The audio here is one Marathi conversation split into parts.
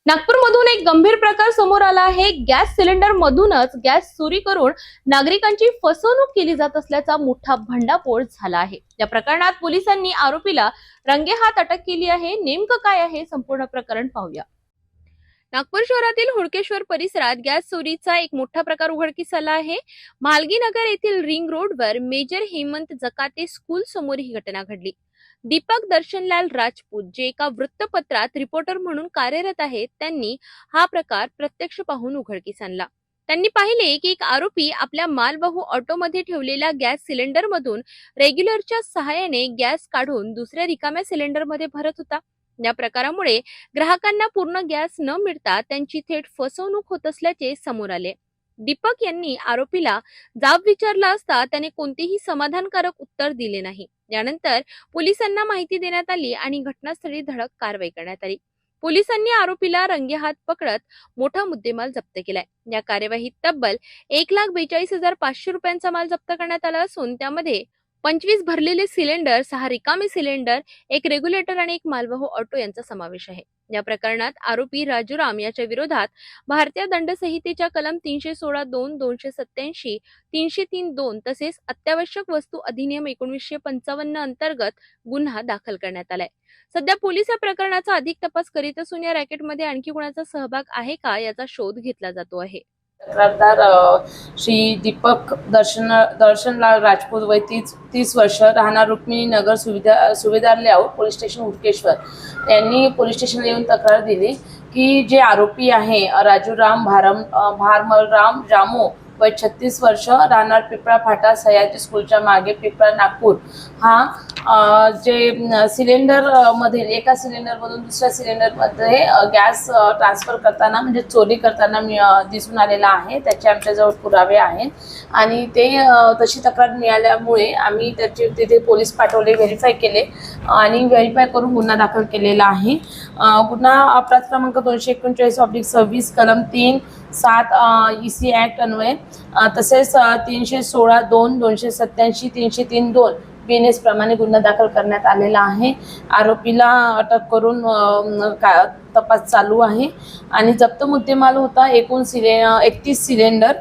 नागपूरमधून एक गंभीर प्रकार समोर आला आहे। गॅस सिलेंडर मधूनच गॅस चोरी करून नागरिकांची फसवणूक केली जात असल्याचा मोठा भंडाफोड झाला आहे। या प्रकरणात पोलिसांनी आरोपीला रंगेहात अटक केली आहे। नेमकं काय आहे संपूर्ण प्रकरण पाहूया। नागपूर शहरातील हुडकेश्वर परिसरात गॅस चोरीचा एक मोठा प्रकार उघडकीस आला आहे। मालगी नगर येथील रिंग रोडवर मेजर हेमंत जकाते स्कूल समोर ही घटना घडली। दीपक दर्शनलाल राजपूत, जे एका वृत्तपत्रात रिपोर्टर म्हणून कार्यरत आहेत, त्यांनी हा प्रकार प्रत्यक्ष पाहून उघडकीस आणला। त्यांनी पाहिले की एक आरोपी आपल्या मालवाहू ऑटोमध्ये ठेवलेल्या गॅस सिलेंडरमधून रेग्युलरच्या सहाय्याने गॅस काढून दुसऱ्या रिकाम्या सिलेंडरमध्ये भरत होता। या प्रकारामुळे ग्राहकांना पूर्ण गॅस न मिळता त्यांची थेट फसवणूक होत असल्याचे समोर आले। दीपक यांनी आरोपीला जाब विचारला असता त्याने कोणतेही समाधानकारक उत्तर दिले नाही। यानंतर पोलिसांना माहिती देण्यात आली आणि घटनास्थळी धडक कारवाई करण्यात आली। पोलिसांनी आरोपीला रंगेहात पकडत मोठा मुद्देमाल जप्त केलाय। या कार्यवाहीत तब्बल 1,42,500 रुपयांचा माल जप्त करण्यात आला असून त्यामध्ये 25 भरलेले सिलेंडर, 6 रिकामे सिलेंडर, एक रेग्युलेटर आणि एक मालवाहू ऑटो यांचा समावेश आहे। या प्रकरणात आरोपी राजूराम याच्या विरोधात भारतीय दंड संहितेच्या कलम 316(2), 287, 303(2) तसेच अत्यावश्यक वस्तू अधिनियम 1955 अंतर्गत गुन्हा दाखल करण्यात आलाय। सध्या पोलीस या प्रकरणाचा अधिक तपास करीत असून या रॅकेटमध्ये आणखी कोणाचा सहभाग आहे का याचा शोध घेतला जातो आहे। तक्रारदार श्री दीपक दर्शनलाल राजपूत, वय 30 वर्ष, राहणार रुक्मिणी नगर, सुभेदार लेआउट, पोलीस स्टेशन हुडकेश्वर, यांनी पोलीस स्टेशनला येऊन तक्रार दिली की जे आरोपी आहे राजूराम भारमलराम जामो, वय 36 वर्ष, राहणार पिपळा फाटा, सयाजी स्कूलच्या मागे, पिपळा, नागपूर, हा जे सिलेंडर मधील एका सिलेंडरमधून दुसऱ्या सिलेंडरमध्ये गॅस ट्रान्सफर करताना म्हणजे चोरी करताना दिसून आलेला आहे। त्याचे आमच्याजवळ पुरावे आहेत आणि ते तशी तक्रार मिळाल्यामुळे आम्ही त्याचे तिथे पोलीस पाठवले, व्हेरीफाय केले आणि व्हेरीफाय करून गुन्हा दाखल केलेला आहे। गुन्हा अपराध क्रमांक 239/26 कलम 3(7) EC ऍक्ट अन्वये, तसेच 316(2), 287, 303(2) BNS प्रमाणे गुन्हा दाखल करण्यात आलेला आहे। आरोपीला अटक करून तपास चालू आहे आणि जप्त मुद्देमाल होता एकूण 31 सिलेंडर,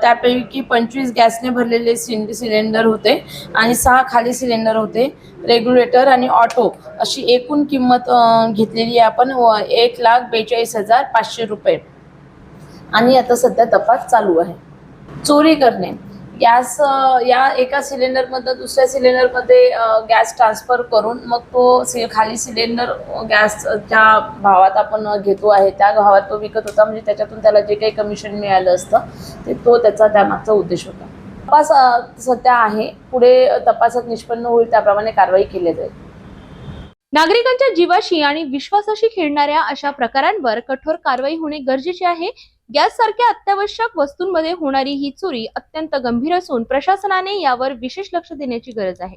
त्यापैकी 25 गॅसने भरलेले सिलेंडर होते आणि 6 खाली सिलेंडर होते, रेग्युलेटर आणि ऑटो, अशी एकूण किंमत घेतलेली आहे आपण 1,42,500 रुपये आणि आता सध्या तपास चालू आहे। चोरी करणे, गॅस या एका सिलेंडरमधून दुसऱ्या सिलेंडरमध्ये गॅस ट्रान्सफर करून मग तो खाली सिलेंडर गॅस ज्या भावात आपण घेतो आहे त्या भावात तो विकत होता, म्हणजे त्याच्यातून त्याला जे काही कमिशन मिळालं असतं ते त्याचा त्यामागचा उद्देश होता। तपास सध्या आहे, पुढे तपासात निष्पन्न होईल त्याप्रमाणे कारवाई केली जाईल। नागरिकांच्या जीवाशी आणि विश्वासाशी खेळणाऱ्या अशा प्रकारांवर कठोर कारवाई होणे गरजेचे आहे। गॅस सारख्या अत्यावश्यक वस्तूंमध्ये होणारी ही चोरी अत्यंत गंभीर असून प्रशासनाने यावर विशेष लक्ष देण्याची गरज आहे।